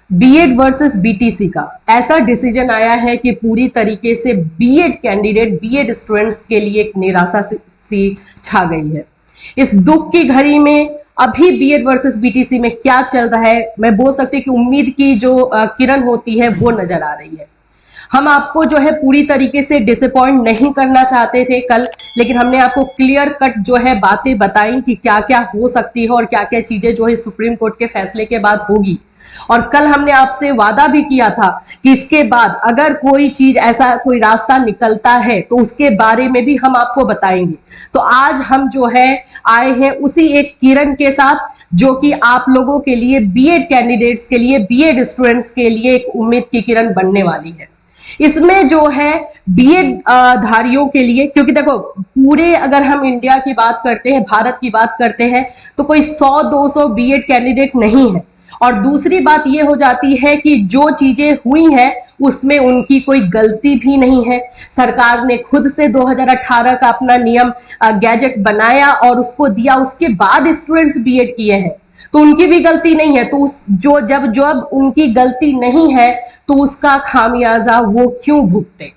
BEd versus BTC का ऐसा decision आया है कि पूरी तरीके से बीएड कैंडिडेट, बीएड स्टूडेंट्स के लिए एक निराशा सी छा गई है। इस दुख की घड़ी में अभी बीएड वर्सेस बीटीसी में क्या चल रहा है, मैं बोल सकती हूँ कि उम्मीद की जो किरण होती है वो नजर आ रही है। हम आपको जो है पूरी तरीके से डिसअपॉइंट नहीं करना चाहते थे कल, लेकिन हमने आपको क्लियर कट जो है बातें बताई कि क्या क्या हो सकती है और क्या क्या चीजें जो है सुप्रीम कोर्ट के फैसले के बाद होगी। और कल हमने आपसे वादा भी किया था कि इसके बाद अगर कोई चीज ऐसा कोई रास्ता निकलता है तो उसके बारे में भी हम आपको बताएंगे। तो आज हम जो है आए हैं उसी एक किरण के साथ, जो कि आप लोगों के लिए, बीएड कैंडिडेट्स के लिए, बीएड स्टूडेंट्स के लिए एक उम्मीद की किरण बनने वाली है। इसमें जो है बीएड धारियों के लिए, क्योंकि देखो पूरे अगर हम इंडिया की बात करते हैं, भारत की बात करते हैं, तो कोई 100-200 बीएड कैंडिडेट नहीं है। और दूसरी बात ये हो जाती है कि जो चीजें हुई हैं उसमें उनकी कोई गलती भी नहीं है। सरकार ने खुद से 2018 का अपना नियम गैजेट बनाया और उसको दिया, उसके बाद स्टूडेंट्स बीएड किए हैं, तो उनकी भी गलती नहीं है। तो उस जब उनकी गलती नहीं है तो उसका खामियाजा वो क्यों भुगते।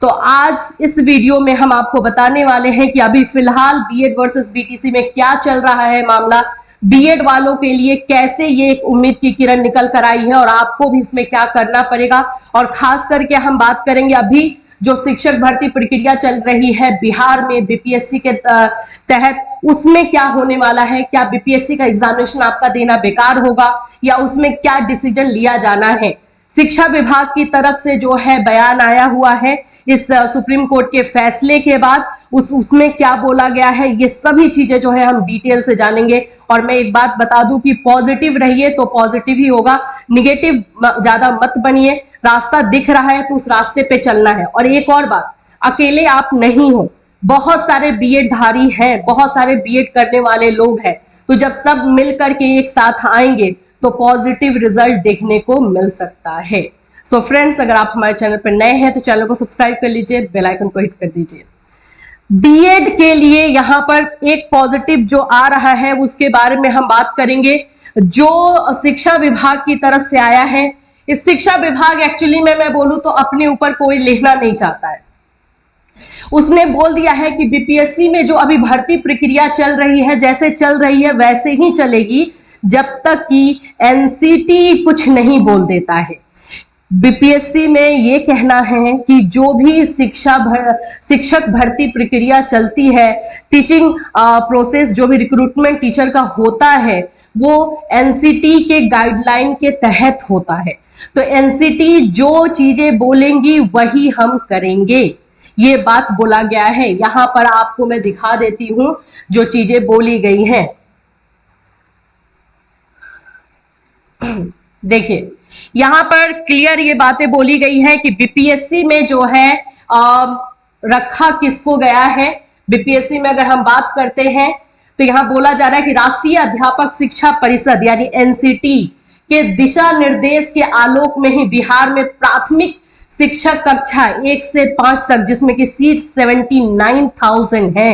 तो आज इस वीडियो में हम आपको बताने वाले हैं कि अभी फिलहाल बीएड वर्सेस बीटीसी में क्या चल रहा है मामला, बीएड वालों के लिए कैसे ये एक उम्मीद की किरण निकल कर आई है और आपको भी इसमें क्या करना पड़ेगा। और खास करके हम बात करेंगे अभी जो शिक्षक भर्ती प्रक्रिया चल रही है बिहार में बीपीएससी के तहत, उसमें क्या होने वाला है। क्या बीपीएससी का एग्जामिनेशन आपका देना बेकार होगा या उसमें क्या डिसीजन लिया जाना है। शिक्षा विभाग की तरफ से जो है बयान आया हुआ है इस सुप्रीम कोर्ट के फैसले के बाद, उसमें क्या बोला गया है, ये सभी चीजें जो है हम डिटेल से जानेंगे। और मैं एक बात बता दूं कि पॉजिटिव रहिए तो पॉजिटिव ही होगा, निगेटिव ज्यादा मत बनिए। रास्ता दिख रहा है तो उस रास्ते पे चलना है। और एक और बात, अकेले आप नहीं हो, बहुत सारे बीएड धारी हैं, बहुत सारे बीएड करने वाले लोग हैं। तो जब सब मिल करके एक साथ आएंगे तो पॉजिटिव रिजल्ट देखने को मिल सकता है। सो फ्रेंड्स, अगर आप हमारे चैनल पर नए हैं तो चैनल को सब्सक्राइब कर लीजिए, बेल आइकन को हिट कर दीजिए। बीएड के लिए यहाँ पर एक पॉजिटिव जो आ रहा है उसके बारे में हम बात करेंगे, जो शिक्षा विभाग की तरफ से आया है। इस शिक्षा विभाग एक्चुअली में मैं बोलूं तो अपने ऊपर कोई लेना नहीं चाहता है। उसने बोल दिया है कि बीपीएससी में जो अभी भर्ती प्रक्रिया चल रही है, जैसे चल रही है वैसे ही चलेगी जब तक कि एनसीटी कुछ नहीं बोल देता है। बीपीएससी में ये कहना है कि जो भी शिक्षक भर्ती प्रक्रिया चलती है, टीचिंग प्रोसेस जो भी रिक्रूटमेंट टीचर का होता है वो एनसीटी के गाइडलाइन के तहत होता है। तो एनसीटी जो चीजें बोलेंगी वही हम करेंगे, ये बात बोला गया है। यहां पर आपको मैं दिखा देती हूं जो चीजें बोली गई हैं। देखिए यहां पर क्लियर ये बातें बोली गई है कि बीपीएससी में जो है रखा किसको गया है। बीपीएससी में अगर हम बात करते हैं तो यहां बोला जा रहा है कि राष्ट्रीय अध्यापक शिक्षा परिषद यानी एनसीटी के दिशा निर्देश के आलोक में ही बिहार में प्राथमिक शिक्षक कक्षा 1 से 5 तक, जिसमें कि सीट 79,000 है,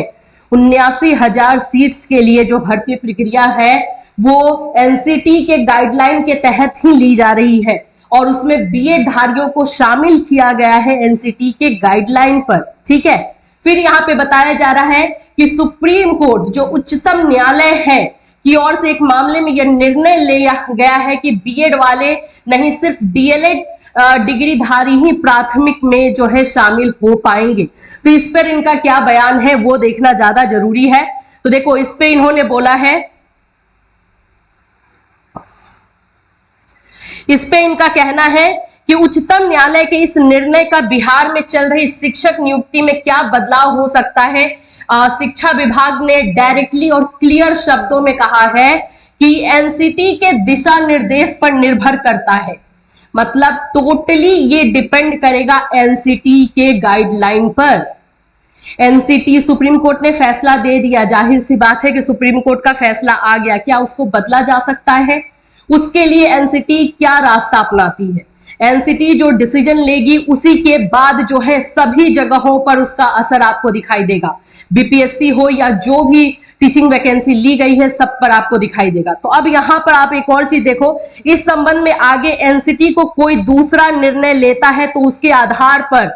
79,000 सीट्स के लिए जो भर्ती प्रक्रिया है वो एनसीटी के गाइडलाइन के तहत ही ली जा रही है। और उसमें बीएड धारियों को शामिल किया गया है एनसीटी के गाइडलाइन पर, ठीक है। फिर यहाँ पे बताया जा रहा है कि सुप्रीम कोर्ट जो उच्चतम न्यायालय है की ओर से एक मामले में यह निर्णय लिया गया है कि बीएड वाले नहीं, सिर्फ डीएलएड डिग्री धारी ही प्राथमिक में जो है शामिल हो पाएंगे। तो इस पर इनका क्या बयान है वो देखना ज्यादा जरूरी है। तो देखो इस पे इन्होंने बोला है, इस पे इनका कहना है कि उच्चतम न्यायालय के इस निर्णय का बिहार में चल रही शिक्षक नियुक्ति में क्या बदलाव हो सकता है। शिक्षा विभाग ने डायरेक्टली और क्लियर शब्दों में कहा है कि एनसीटी के दिशा निर्देश पर निर्भर करता है, मतलब टोटली ये डिपेंड करेगा एनसीटी के गाइडलाइन पर। एनसीटी, सुप्रीम कोर्ट ने फैसला दे दिया, जाहिर सी बात है कि सुप्रीम कोर्ट का फैसला आ गया, क्या उसको बदला जा सकता है। उसके लिए एनसीटी क्या रास्ता अपनाती है, एनसीटी जो डिसीजन लेगी उसी के बाद जो है सभी जगहों पर उसका असर आपको दिखाई देगा। बीपीएससी हो या जो भी टीचिंग वैकेंसी ली गई है, सब पर आपको दिखाई देगा। तो अब यहां पर आप एक और चीज देखो, इस संबंध में आगे एनसीटी को कोई दूसरा निर्णय लेता है तो उसके आधार पर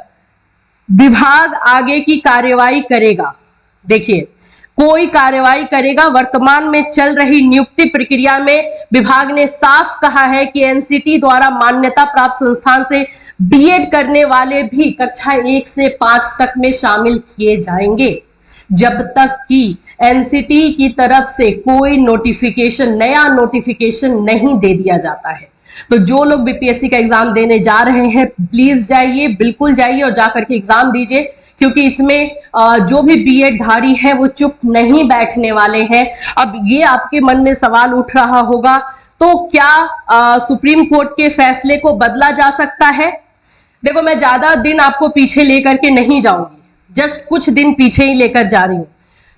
विभाग आगे की कार्यवाही करेगा। देखिए, कोई कार्यवाही करेगा। वर्तमान में चल रही नियुक्ति प्रक्रिया में विभाग ने साफ कहा है कि एनसीटी द्वारा मान्यता प्राप्त संस्थान से बीएड करने वाले भी कक्षा 1 से 5 तक में शामिल किए जाएंगे, जब तक कि एनसीटी की तरफ से कोई नोटिफिकेशन, नया नोटिफिकेशन नहीं दे दिया जाता है। तो जो लोग बीपीएससी का एग्जाम देने जा रहे हैं, प्लीज जाइए, बिल्कुल जाइए और जाकर के एग्जाम दीजिए, क्योंकि इसमें जो भी बीएड धारी है वो चुप नहीं बैठने वाले हैं। अब ये आपके मन में सवाल उठ रहा होगा, तो क्या सुप्रीम कोर्ट के फैसले को बदला जा सकता है? देखो, मैं ज्यादा दिन आपको पीछे लेकर के नहीं जाऊंगी, जस्ट कुछ दिन पीछे ही लेकर जा रही हूं।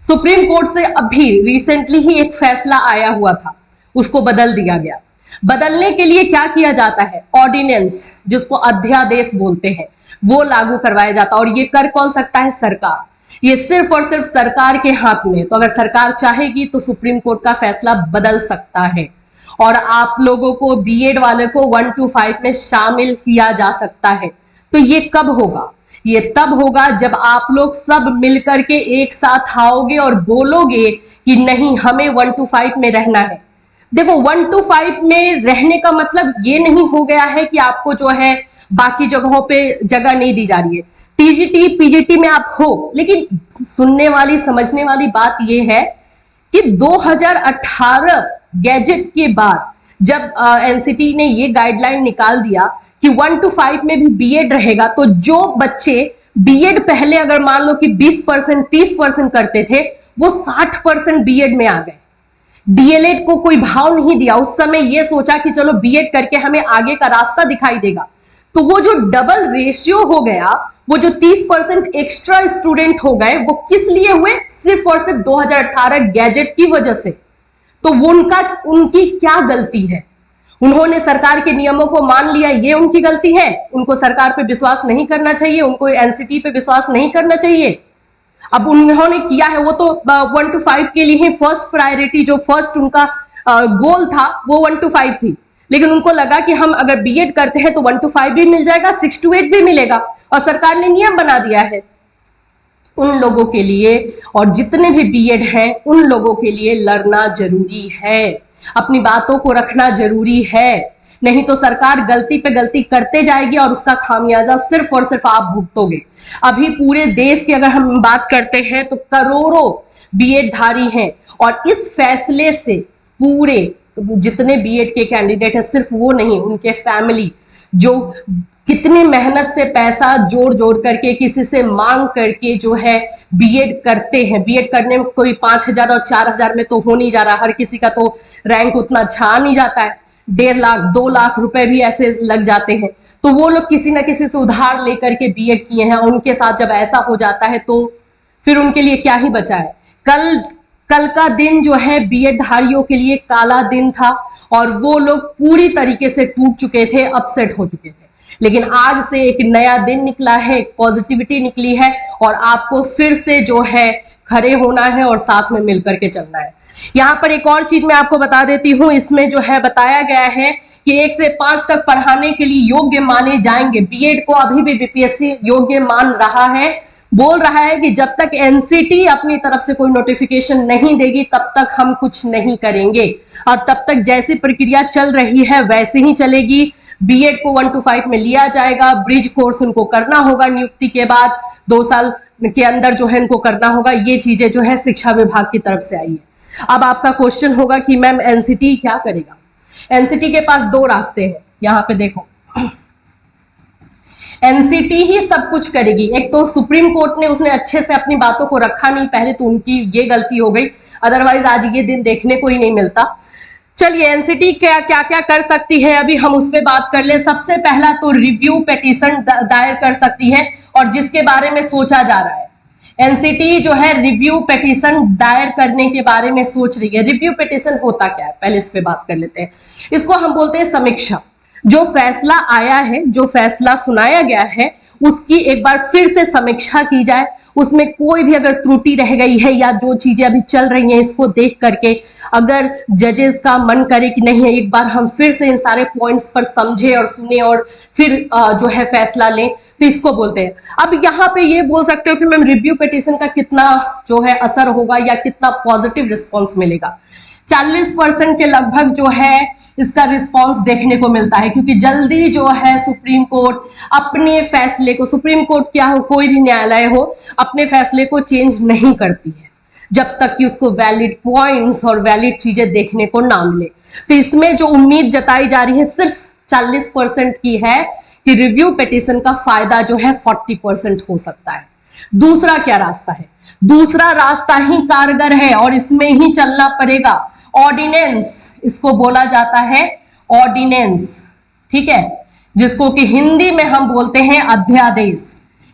सुप्रीम कोर्ट से अभी रिसेंटली ही एक फैसला आया हुआ था, उसको बदल दिया गया। बदलने के लिए क्या किया जाता है? ऑर्डिनेंस, जिसको अध्यादेश बोलते हैं, वो लागू करवाया जाता है। और ये कर कौन सकता है? सरकार। ये सिर्फ और सिर्फ सरकार के हाथ में। तो अगर सरकार चाहेगी तो सुप्रीम कोर्ट का फैसला बदल सकता है और आप लोगों को, बीएड वाले को 1 to 5 में शामिल किया जा सकता है। तो ये कब होगा? ये तब होगा जब आप लोग सब मिलकर के एक साथ आओगे और बोलोगे कि नहीं, हमें 1 to 5 में रहना है। देखो, 1 to 5 में रहने का मतलब ये नहीं हो गया है कि आपको जो है बाकी जगहों पे जगह नहीं दी जा रही है। टीजीटी, पीजीटी में आप हो, लेकिन सुनने वाली, समझने वाली बात यह है कि 2018 गैजेट के बाद जब एनसीटी ने ये गाइडलाइन निकाल दिया कि 1 to 5 में भी बीएड रहेगा, तो जो बच्चे बीएड पहले अगर मान लो कि 20%, 30% करते थे, वो 60% बीएड में आ गए। डीएलएड को कोई भाव नहीं दिया। उस समय ये सोचा कि चलो बीएड करके हमें आगे का रास्ता दिखाई देगा। तो वो जो डबल रेशियो हो गया, वो जो 30% एक्स्ट्रा स्टूडेंट हो गए, वो किस लिए हुए? सिर्फ और सिर्फ 2018 गैजेट की वजह से। तो उनकी क्या गलती है? उन्होंने सरकार के नियमों को मान लिया, ये उनकी गलती है? उनको सरकार पे विश्वास नहीं करना चाहिए? उनको एनसीटी पे विश्वास नहीं करना चाहिए? अब उन्होंने किया है वो तो 1 to 5 के लिए फर्स्ट प्रायोरिटी, जो फर्स्ट उनका गोल था वो 1 to 5 थी। लेकिन उनको लगा कि हम अगर बीएड करते हैं तो 1 to 5 भी मिल जाएगा, 6 to 8 भी मिलेगा, और सरकार ने नियम बना दिया है। उन लोगों के लिए, और जितने भी बीएड हैं, उन लोगों के लिए लड़ना जरूरी है, अपनी बातों को रखना जरूरी है। नहीं तो सरकार गलती पे गलती करते जाएगी और उसका खामियाजा सिर्फ और सिर्फ आप भुगतोगे। अभी पूरे देश की अगर हम बात करते हैं तो करोड़ों बीएड धारी हैं, और इस फैसले से पूरे जितने बीएड के कैंडिडेट हैं, सिर्फ वो नहीं, उनके फैमिली जो कितनी मेहनत से पैसा जोड़ जोड़ करके, किसी से मांग करके जो है बीएड करते हैं। बीएड करने में कोई 5,000 और 4,000 में तो हो नहीं जा रहा, हर किसी का तो रैंक उतना अच्छा आ नहीं जाता है। 1.5 लाख 2 लाख रुपए भी ऐसे लग जाते हैं। तो वो लोग किसी ना किसी से उधार लेकर के बीएड किए हैं, उनके साथ जब ऐसा हो जाता है तो फिर उनके लिए क्या ही बचा है। कल का दिन जो है बीएड धारियों के लिए काला दिन था, और वो लोग पूरी तरीके से टूट चुके थे, अपसेट हो चुके थे। लेकिन आज से एक नया दिन निकला है, एक पॉजिटिविटी निकली है, और आपको फिर से जो है खड़े होना है और साथ में मिलकर के चलना है। यहाँ पर एक और चीज मैं आपको बता देती हूँ, इसमें जो है बताया गया है कि 1 से 5 तक पढ़ाने के लिए योग्य माने जाएंगे। बीएड को अभी भी बीपीएससी योग्य मान रहा है, बोल रहा है कि जब तक एनसीटी अपनी तरफ से कोई नोटिफिकेशन नहीं देगी तब तक हम कुछ नहीं करेंगे, और तब तक जैसी प्रक्रिया चल रही है वैसे ही चलेगी। बीएड को 1 to 5 में लिया जाएगा, ब्रिज कोर्स उनको करना होगा, नियुक्ति के बाद 2 साल के अंदर जो है इनको करना होगा। ये चीजें जो है शिक्षा विभाग की तरफ से आई है। अब आपका क्वेश्चन होगा कि मैम एनसीटी क्या करेगा? एनसीटी के पास 2 रास्ते हैं। यहाँ पे देखो, एनसीटी ही सब कुछ करेगी। एक तो सुप्रीम कोर्ट ने, उसने अच्छे से अपनी बातों को रखा नहीं, पहले तो उनकी ये गलती हो गई, अदरवाइज आज ये दिन देखने को ही नहीं मिलता। चलिए, एनसीटी क्या क्या क्या कर सकती है, अभी हम उस पर बात कर ले। सबसे पहला तो रिव्यू पिटीशन दायर कर सकती है, और जिसके बारे में सोचा जा रहा है, एनसीटी जो है रिव्यू पिटीशन दायर करने के बारे में सोच रही है। रिव्यू पिटीशन होता क्या है, पहले इस पे बात कर लेते हैं। इसको हम बोलते हैं समीक्षा। जो फैसला आया है, जो फैसला सुनाया गया है, उसकी एक बार फिर से समीक्षा की जाए, उसमें कोई भी अगर त्रुटि रह गई है या जो चीजें अभी चल रही हैं इसको देख करके अगर जजेस का मन करे कि नहीं है एक बार हम फिर से इन सारे पॉइंट्स पर समझे और सुने और फिर जो है फैसला लें, तो इसको बोलते हैं। अब यहाँ पे ये बोल सकते हो कि मैम रिव्यू पिटीशन का कितना जो है असर होगा या कितना पॉजिटिव रिस्पॉन्स मिलेगा। 40% के लगभग जो है इसका रिस्पांस देखने को मिलता है, क्योंकि जल्दी जो है सुप्रीम कोर्ट अपने फैसले को, सुप्रीम कोर्ट क्या हो कोई भी न्यायालय हो, अपने फैसले को चेंज नहीं करती है जब तक कि उसको वैलिड पॉइंट्स और वैलिड चीजें देखने को ना मिले। तो इसमें जो उम्मीद जताई जा रही है सिर्फ 40% की है कि रिव्यू पिटीशन का फायदा जो है 40% हो सकता है। दूसरा क्या रास्ता है? दूसरा रास्ता ही कारगर है और इसमें ही चलना पड़ेगा। ऑर्डिनेंस, इसको बोला जाता है ऑर्डिनेंस, ठीक है, जिसको कि हिंदी में हम बोलते हैं अध्यादेश।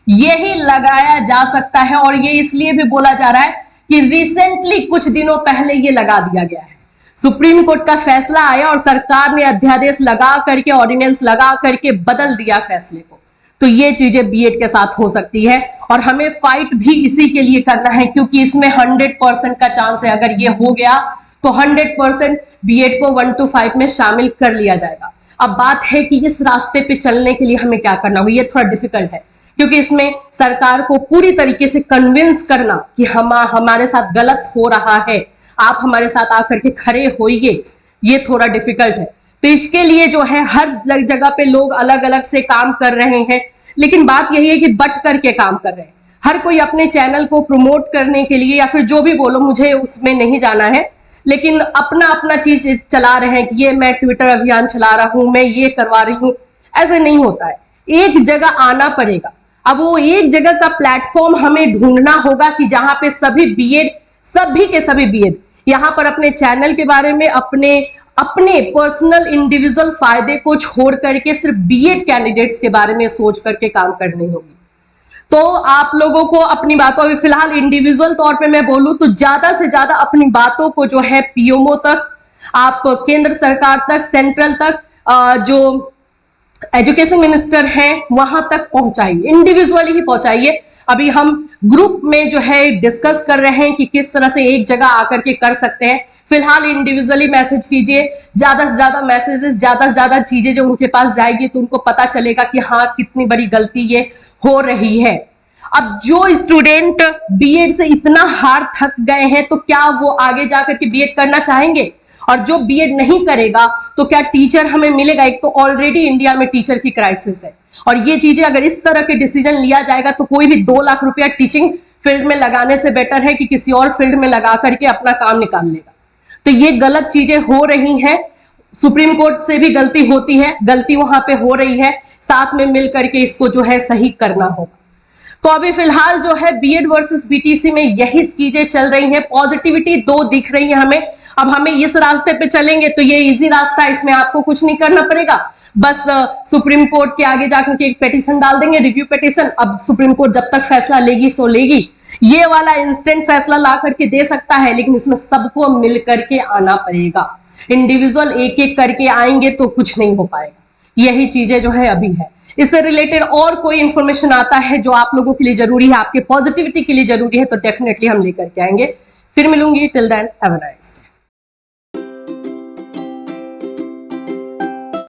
यही लगाया जा सकता है और ये इसलिए भी बोला जा रहा है कि रिसेंटली कुछ दिनों पहले ये लगा दिया गया है। सुप्रीम कोर्ट का फैसला आया और सरकार ने अध्यादेश लगा करके, ऑर्डिनेंस लगा करके बदल दिया फैसले को। तो ये चीजें बीएड के साथ हो सकती है और हमें फाइट भी इसी के लिए करना है, क्योंकि इसमें 100% का चांस है। अगर ये हो गया तो 100% बीएड को 1 to 5 में शामिल कर लिया जाएगा। अब बात है कि इस रास्ते पे चलने के लिए हमें क्या करना होगा। ये थोड़ा डिफिकल्ट है, क्योंकि इसमें सरकार को पूरी तरीके से कन्विंस करना कि हमारे साथ गलत हो रहा है, आप हमारे साथ आकर के खड़े होइए, ये थोड़ा डिफिकल्ट है। तो इसके लिए जो है हर जगह पे लोग अलग अलग से काम कर रहे हैं, लेकिन बात यही है कि बट करके काम कर रहे हैं। हर कोई अपने चैनल को प्रमोट करने के लिए या फिर जो भी बोलो, मुझे उसमें नहीं जाना है, लेकिन अपना अपना चीज चला रहे हैं कि ये मैं ट्विटर अभियान चला रहा हूं, मैं ये करवा रही हूं। ऐसे नहीं होता है, एक जगह आना पड़ेगा। अब वो एक जगह का प्लेटफॉर्म हमें ढूंढना होगा कि जहां पे सभी बीएड, सभी के सभी बीएड यहां पर अपने चैनल के बारे में, अपने पर्सनल इंडिविजुअल फायदे को छोड़ करके सिर्फ बीएड कैंडिडेट्स के बारे में सोच करके काम करनी होगी। तो आप लोगों को अपनी बातों में, फिलहाल इंडिविजुअल तौर पे मैं बोलूं तो ज्यादा से ज्यादा अपनी बातों को जो है पीएमओ तक, आप केंद्र सरकार तक, सेंट्रल तक, जो एजुकेशन मिनिस्टर हैं वहां तक पहुंचाइए, इंडिविजुअली ही पहुंचाइए। अभी हम ग्रुप में जो है डिस्कस कर रहे हैं कि किस तरह से एक जगह आकर के कर सकते हैं। फिलहाल इंडिविजुअली मैसेज कीजिए, ज्यादा से ज्यादा मैसेजेस, ज्यादा से ज्यादा चीजें जो उनके पास जाएगी तो उनको पता चलेगा कि हाँ कितनी बड़ी गलती ये हो रही है। अब जो स्टूडेंट बीएड से इतना हार थक गए हैं तो क्या वो आगे जाकर के बीएड करना चाहेंगे? और जो बीएड नहीं करेगा तो क्या टीचर हमें मिलेगा? एक तो ऑलरेडी इंडिया में टीचर की क्राइसिस है और ये चीजें अगर इस तरह के डिसीजन लिया जाएगा तो कोई भी 2 लाख रुपया टीचिंग फील्ड में लगाने से बेटर है कि किसी और फील्ड में लगा करके अपना काम निकाल लेगा। तो ये गलत चीजें हो रही हैं। सुप्रीम कोर्ट से भी गलती होती है, गलती वहां पे हो रही है, साथ में मिल करके इसको जो है सही करना होगा। तो अभी फिलहाल जो है बीएड वर्सेस बीटीसी में यही चीजें चल रही हैं। पॉजिटिविटी 2 दिख रही है हमें। अब हमें इस रास्ते पे चलेंगे तो ये इजी रास्ता है, इसमें आपको कुछ नहीं करना पड़ेगा, बस सुप्रीम कोर्ट के आगे जाकर के एक पिटीशन डाल देंगे, रिव्यू पिटीशन। अब सुप्रीम कोर्ट जब तक फैसला लेगी सो लेगी। ये वाला इंस्टेंट फैसला ला करके दे सकता है, लेकिन इसमें सबको मिल करके आना पड़ेगा। इंडिविजुअल एक एक करके आएंगे तो कुछ नहीं हो पाएगा। यही चीजें जो है अभी है। इससे रिलेटेड और कोई इंफॉर्मेशन आता है जो आप लोगों के लिए जरूरी है, आपके पॉजिटिविटी के लिए जरूरी है, तो डेफिनेटली हम लेकर के आएंगे। फिर मिलूंगी, till then have a nice.